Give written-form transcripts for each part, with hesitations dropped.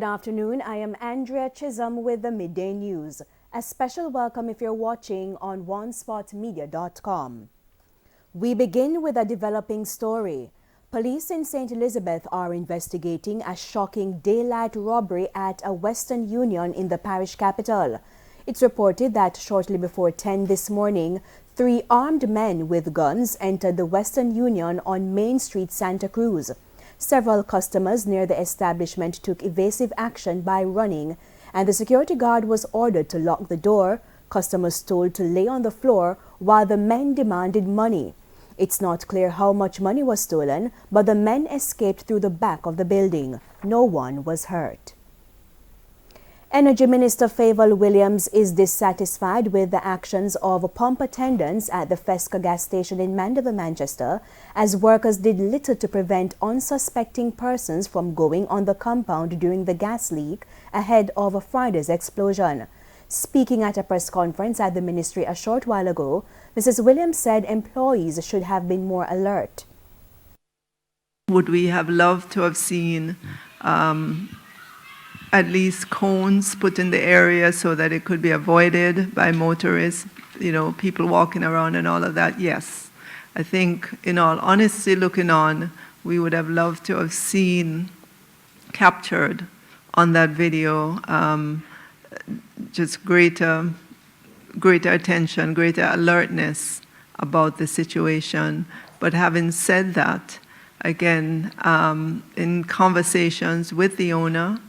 Good afternoon. I am Andrea Chisholm with the Midday News. A special welcome if you're watching on onespotmedia.com. We begin with a developing story. Police in St. Elizabeth are investigating a shocking daylight robbery at a Western Union in the parish capital. It's reported that shortly before 10 this morning, 3 armed men with guns entered the Western Union on Main Street, Santa Cruz. Several customers near the establishment took evasive action by running, and the security guard was ordered to lock the door. Customers told to lay on the floor while the men demanded money. It's not clear how much money was stolen, but the men escaped through the back of the building. No one was hurt. Energy Minister Favour Williams is dissatisfied with the actions of pump attendants at the Fesca gas station in Mandeville, Manchester, as workers did little to prevent unsuspecting persons from going on the compound during the gas leak ahead of Friday's explosion. Speaking at a press conference at the ministry a short while ago, Mrs. Williams said employees should have been more alert. Would we have loved to have seen at least cones put in the area so that it could be avoided by motorists, people walking around and all of that? Yes. I think, in all honesty, looking on, we would have loved to have seen captured on that video just greater attention, greater alertness about the situation. But having said that, again, in conversations with the owner,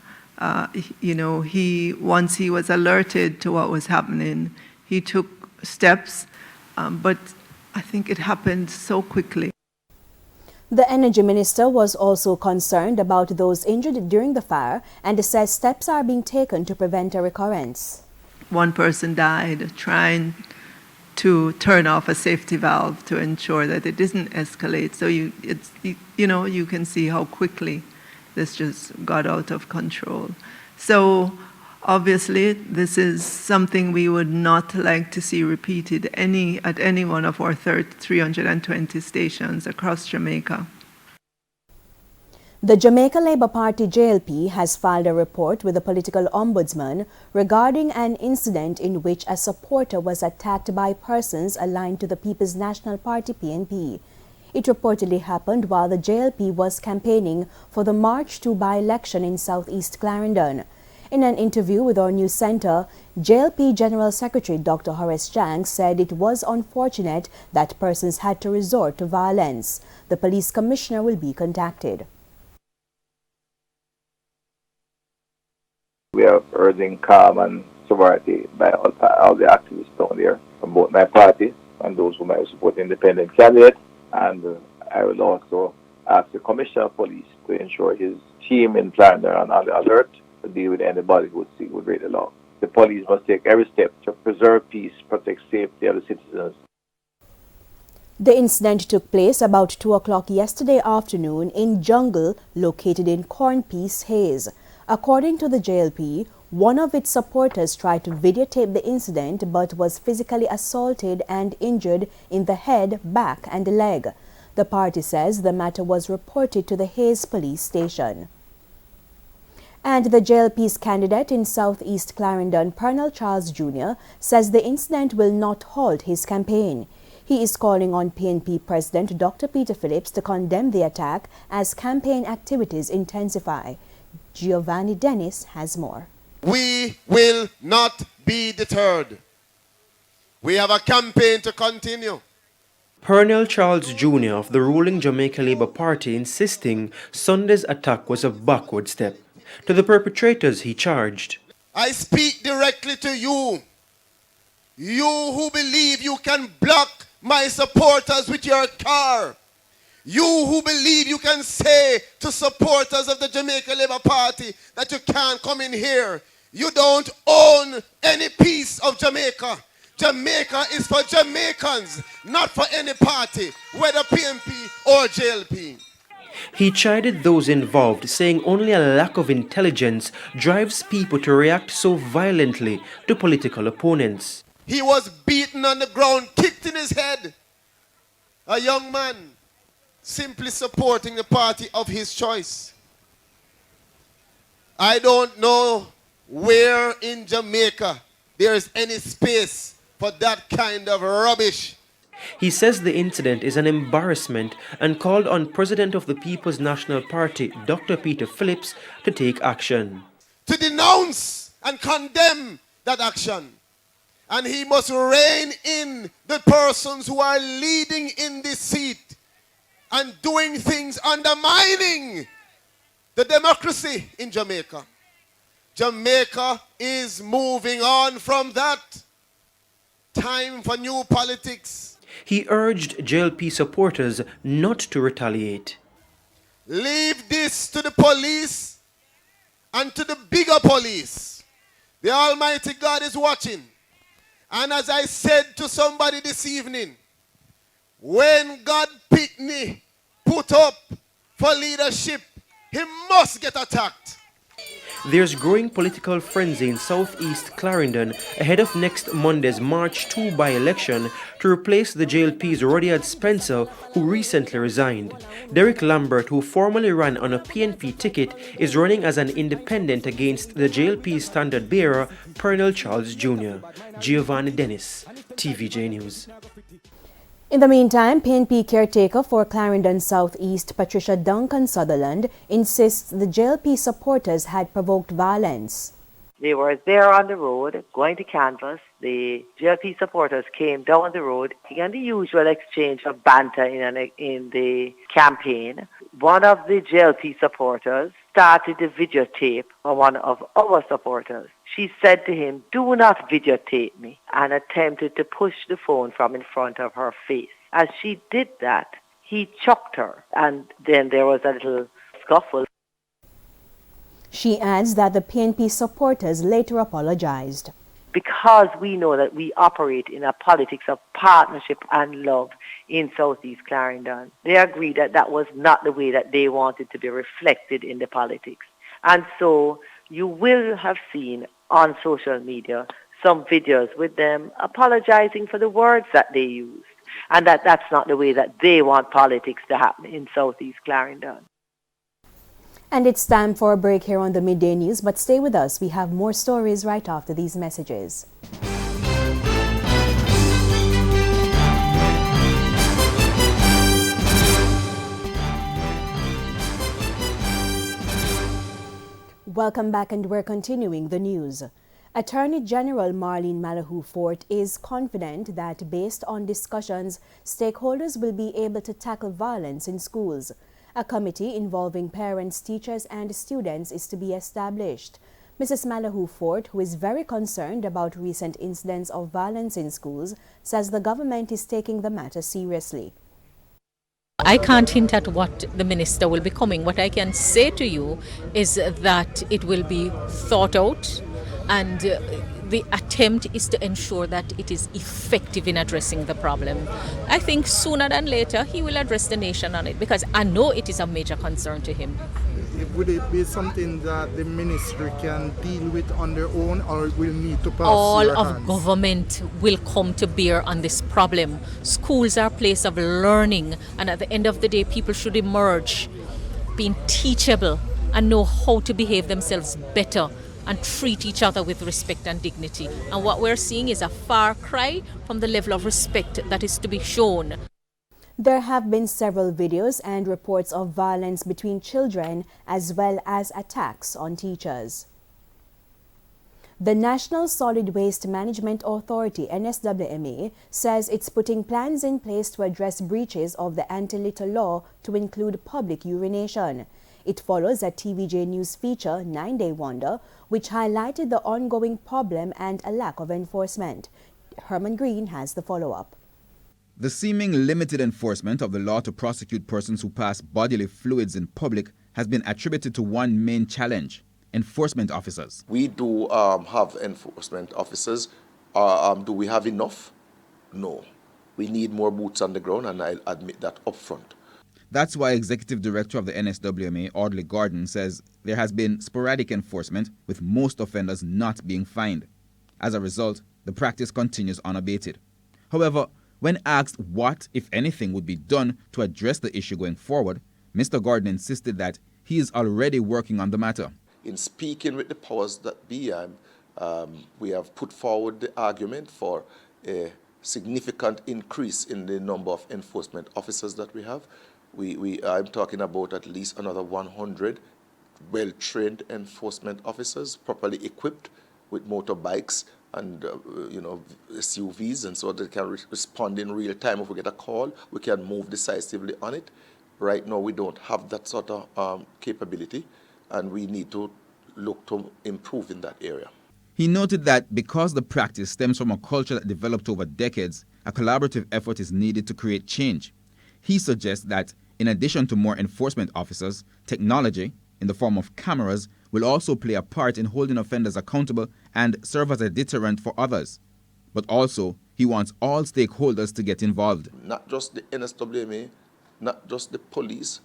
once he was alerted to what was happening, he took steps, but I think it happened so quickly. The Energy Minister was also concerned about those injured during the fire and says steps are being taken to prevent a recurrence. One person died trying to turn off a safety valve to ensure that it didn't escalate. So you can see how quickly this just got out of control. So obviously this is something we would not like to see repeated at any one of our 320 stations across Jamaica. The Jamaica Labour Party JLP has filed a report with the political ombudsman regarding an incident in which a supporter was attacked by persons aligned to the People's National Party PNP. It reportedly happened while the JLP was campaigning for the March 2 by-election in southeast Clarendon. In an interview with our news centre, JLP General Secretary Dr. Horace Chang said it was unfortunate that persons had to resort to violence. The police commissioner will be contacted. We are urging calm and sobriety by all the activists down there from both my party and those who might support independent candidates. And I will also ask the Commissioner of Police to ensure his team in Clarendon are on the alert to deal with anybody who would break the law. The police must take every step to preserve peace, protect safety of the citizens. The incident took place about 2 o'clock yesterday afternoon in Jungle, located in Cornpeace, Hayes. According to the JLP, one of its supporters tried to videotape the incident but was physically assaulted and injured in the head, back and leg. The party says the matter was reported to the Hayes police station. And the JLP's candidate in southeast Clarendon, Pernell Charles Jr., says the incident will not halt his campaign. He is calling on PNP President Dr. Peter Phillips to condemn the attack as campaign activities intensify. Giovanni Dennis has more. We will not be deterred. We have a campaign to continue. Pernell Charles Jr. of the ruling Jamaica Labour Party insisting Sunday's attack was a backward step. To the perpetrators, he charged, I speak directly to you. You who believe you can block my supporters with your car. You who believe you can say to supporters of the Jamaica Labour Party that you can't come in here. You don't own any piece of Jamaica. Jamaica is for Jamaicans, not for any party, whether PNP or JLP. He chided those involved, saying only a lack of intelligence drives people to react so violently to political opponents. He was beaten on the ground, kicked in his head. A young man simply supporting the party of his choice. I don't know where in Jamaica there is any space for that kind of rubbish. He says the incident is an embarrassment and called on President of the People's National Party, Dr. Peter Phillips, to take action. To denounce and condemn that action. And he must rein in the persons who are leading in this seat and doing things undermining the democracy in Jamaica. Jamaica is moving on from that. Time for new politics. He urged JLP supporters not to retaliate. Leave this to the police and to the bigger police. The Almighty God is watching. And as I said to somebody this evening, when God picked me, put up for leadership, he must get attacked. There's growing political frenzy in southeast Clarendon ahead of next Monday's March 2 by-election to replace the JLP's Rudyard Spencer, who recently resigned. Derek Lambert, who formerly ran on a PNP ticket, is running as an independent against the JLP's standard bearer, Pernell Charles Jr. Giovanni Dennis, TVJ News. In the meantime, PNP caretaker for Clarendon South East, Patricia Duncan Sutherland, insists the JLP supporters had provoked violence. They were there on the road, going to canvass. The JLP supporters came down the road, began the usual exchange of banter in the campaign. One of the JLP supporters started to videotape one of our supporters. She said to him, "Do not videotape me," and attempted to push the phone from in front of her face. As she did that, he chucked her, and then there was a little scuffle. She adds that the PNP supporters later apologized. Because we know that we operate in a politics of partnership and love in Southeast Clarendon, they agreed that that was not the way that they wanted to be reflected in the politics. And so you will have seen on social media some videos with them apologizing for the words that they used, and that's not the way that they want politics to happen in Southeast Clarendon. And it's time for a break here on the Midday News, but stay with us. We have more stories right after these messages. Welcome back, and we're continuing the news. Attorney General Marlene Malahoo Fort is confident that based on discussions, stakeholders will be able to tackle violence in schools. A committee involving parents, teachers, and students is to be established. Mrs. Malahoo Fort, who is very concerned about recent incidents of violence in schools, says the government is taking the matter seriously. I can't hint at what the minister will be coming. What I can say to you is that it will be thought out, and the attempt is to ensure that it is effective in addressing the problem. I think sooner than later he will address the nation on it, because I know it is a major concern to him. Would it be something that the ministry can deal with on their own, or will need to pass all your of hands? Government will come to bear on this problem. Schools are a place of learning, and at the end of the day, people should emerge being teachable and know how to behave themselves better and treat each other with respect and dignity. And what we're seeing is a far cry from the level of respect that is to be shown. There have been several videos and reports of violence between children as well as attacks on teachers. The National Solid Waste Management Authority, NSWMA, says it's putting plans in place to address breaches of the anti-litter law to include public urination. It follows a TVJ News feature, 9-Day Wonder, which highlighted the ongoing problem and a lack of enforcement. Herman Green has the follow-up. The seeming limited enforcement of the law to prosecute persons who pass bodily fluids in public has been attributed to one main challenge: enforcement officers. We do have enforcement officers. Do we have enough? No. We need more boots on the ground, and I'll admit that upfront. That's why Executive Director of the NSWMA, Audley Gordon, says there has been sporadic enforcement, with most offenders not being fined. As a result, the practice continues unabated. However, when asked what, if anything, would be done to address the issue going forward, Mr. Gordon insisted that he is already working on the matter. in speaking with the powers that be, we have put forward the argument for a significant increase in the number of enforcement officers that we have. I'm talking about at least another 100 well-trained enforcement officers, properly equipped with motorbikes and SUVs, and so they can respond in real time. If we get a call, we can move decisively on it. Right now, we don't have that sort of capability, and we need to look to improve in that area. He noted that because the practice stems from a culture that developed over decades, a collaborative effort is needed to create change. He suggests that, in addition to more enforcement officers, technology, in the form of cameras, will also play a part in holding offenders accountable and serve as a deterrent for others. But also, he wants all stakeholders to get involved. Not just the NSWMA, not just the police,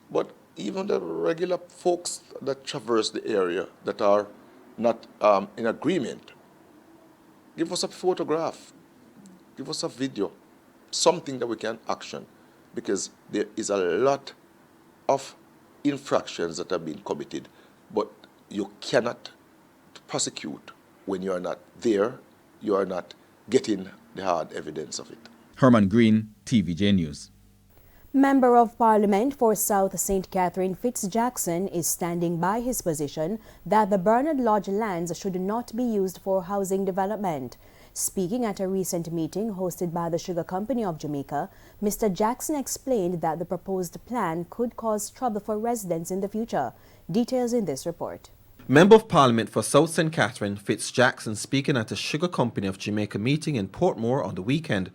but even the regular folks that traverse the area that are not in agreement. Give us a photograph, give us a video, something that we can action, because there is a lot of infractions that have been committed, but you cannot prosecute when you are not there, you are not getting the hard evidence of it. Herman Green, TVJ News. Member of Parliament for South St. Catherine Fitz-Jackson is standing by his position that the Bernard Lodge lands should not be used for housing development. Speaking at a recent meeting hosted by the Sugar Company of Jamaica, Mr. Jackson explained that the proposed plan could cause trouble for residents in the future. Details in this report. Member of Parliament for South St. Catherine Fitz-Jackson speaking at a Sugar Company of Jamaica meeting in Portmore on the weekend.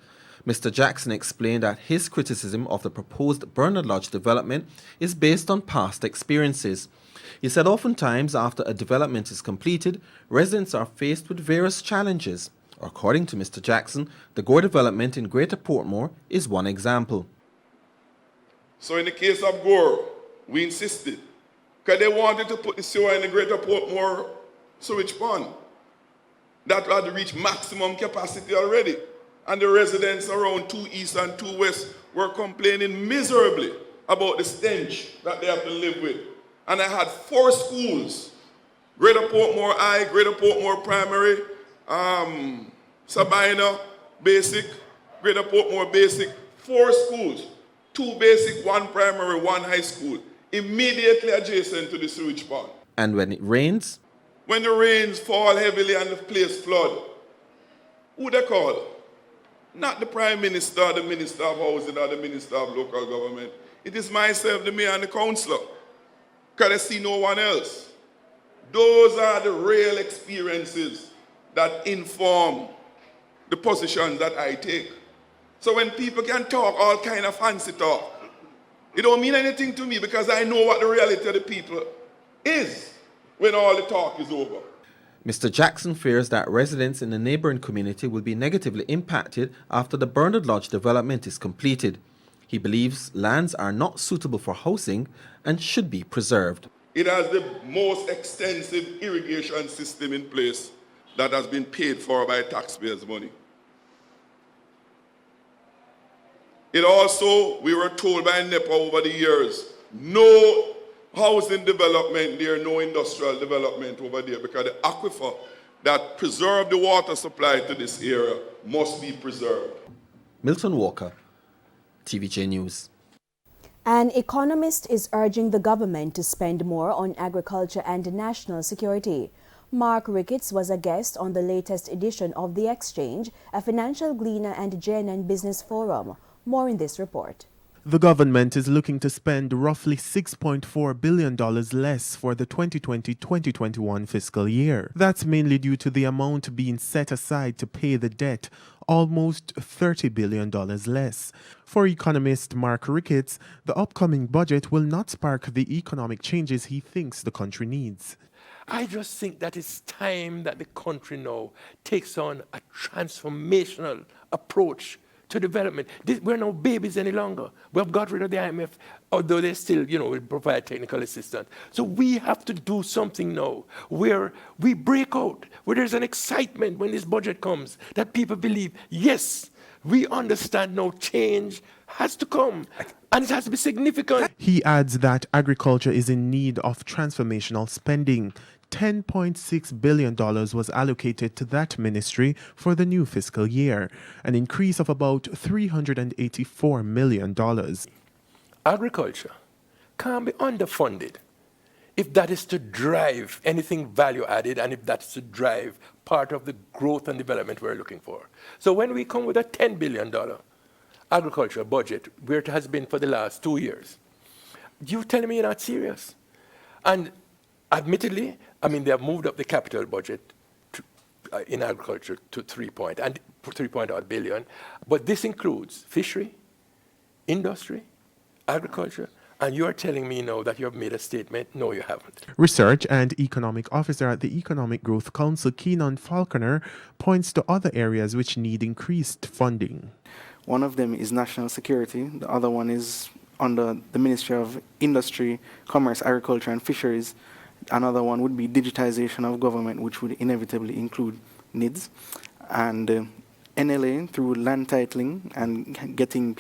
Mr. Jackson explained that his criticism of the proposed Bernard Lodge development is based on past experiences. He said oftentimes after a development is completed, residents are faced with various challenges. According to Mr. Jackson, the Gore development in Greater Portmore is one example. So in the case of Gore, we insisted, because they wanted to put the sewer in the Greater Portmore sewage pond. That had reached maximum capacity already. And the residents around 2 East and 2 West were complaining miserably about the stench that they have to live with. And I had 4 schools, Greater Portmore High, Greater Portmore Primary, Sabina Basic, Greater Portmore Basic, 4 schools, 2 basic, 1 primary, 1 high school, immediately adjacent to the sewage pond. And when it rains? When the rains fall heavily and the place flood, who they call? Not the Prime Minister, the Minister of Housing, or the Minister of Local Government. It is myself, the Mayor, and the Councillor, because I see no one else. Those are the real experiences that inform the positions that I take. So when people can talk all kind of fancy talk, it don't mean anything to me because I know what the reality of the people is when all the talk is over. Mr. Jackson fears that residents in the neighboring community will be negatively impacted after the Bernard Lodge development is completed. He believes lands are not suitable for housing and should be preserved. It has the most extensive irrigation system in place that has been paid for by taxpayers' money. It also, we were told by NEPA over the years, no housing development there, no industrial development over there, because the aquifer that preserves the water supply to this area must be preserved. Milton Walker, TVJ News. An economist is urging the government to spend more on agriculture and national security. Mark Ricketts was a guest on the latest edition of The Exchange, a financial gleaner and JNN Business Forum. More in this report. The government is looking to spend roughly $6.4 billion less for the 2020-2021 fiscal year. That's mainly due to the amount being set aside to pay the debt, almost $30 billion less. For economist Mark Ricketts, the upcoming budget will not spark the economic changes he thinks the country needs. I just think that it's time that the country now takes on a transformational approach to development. We're no babies any longer. We have got rid of the IMF, although they still, will provide technical assistance. So we have to do something now where we break out, where there's an excitement when this budget comes, that people believe, yes, we understand now change has to come, and it has to be significant. He adds that agriculture is in need of transformational spending. $10.6 billion was allocated to that ministry for the new fiscal year, an increase of about $384 million. Agriculture can't be underfunded if that is to drive anything value added and if that's to drive part of the growth and development we're looking for. So when we come with a $10 billion agriculture budget, where it has been for the last 2 years, you're telling me you're not serious? And admittedly, I mean, they have moved up the capital budget in agriculture to 3.0 billion, but this includes fishery, industry, agriculture, and you're telling me now that you have made a statement? No, you haven't. Research and Economic Officer at the Economic Growth Council, Keenan Falconer, points to other areas which need increased funding. One of them is national security. The other one is under the Ministry of Industry, Commerce, Agriculture and Fisheries. Another one would be digitization of government, which would inevitably include NIDS. And NLA, through land titling and getting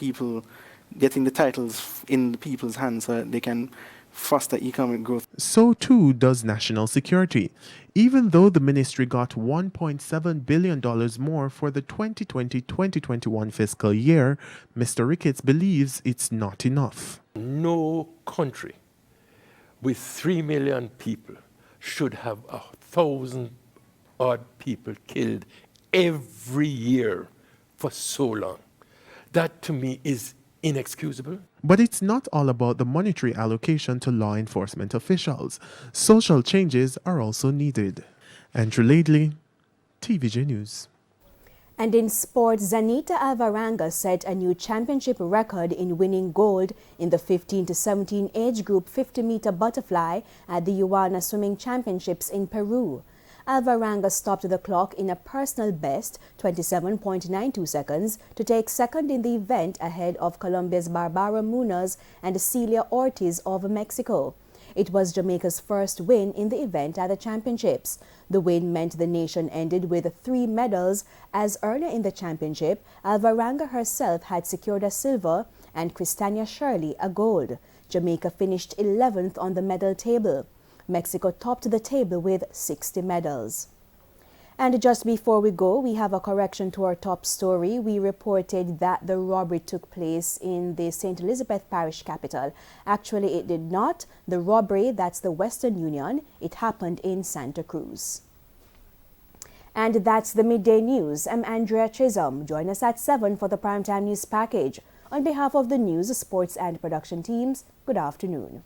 the titles in the people's hands so that they can foster economic growth. So too does national security. Even though the ministry got $1.7 billion more for the 2020-2021 fiscal year, Mr. Ricketts believes it's not enough. No country with 3 million people should have 1,000-odd people killed every year for so long. That to me is inexcusable. But it's not all about the monetary allocation to law enforcement officials. Social changes are also needed. Andrew Laidley, TVJ News. And in sports, Zanita Alvaranga set a new championship record in winning gold in the 15 to 17 age group 50-meter butterfly at the Iguana Swimming Championships in Peru. Alvaranga stopped the clock in a personal best 27.92 seconds to take second in the event ahead of Colombia's Barbara Munoz and Celia Ortiz of Mexico. It was Jamaica's first win in the event at the championships. The win meant the nation ended with 3 medals, as earlier in the championship, Alvaranga herself had secured a silver and Christania Shirley a gold. Jamaica finished 11th on the medal table. Mexico topped the table with 60 medals. And just before we go, we have a correction to our top story. We reported that the robbery took place in the St. Elizabeth Parish capital. Actually, it did not. The robbery, that's the Western Union, it happened in Santa Cruz. And that's the Midday News. I'm Andrea Chisholm. Join us at 7 for the Primetime News Package. On behalf of the news, sports and production teams, good afternoon.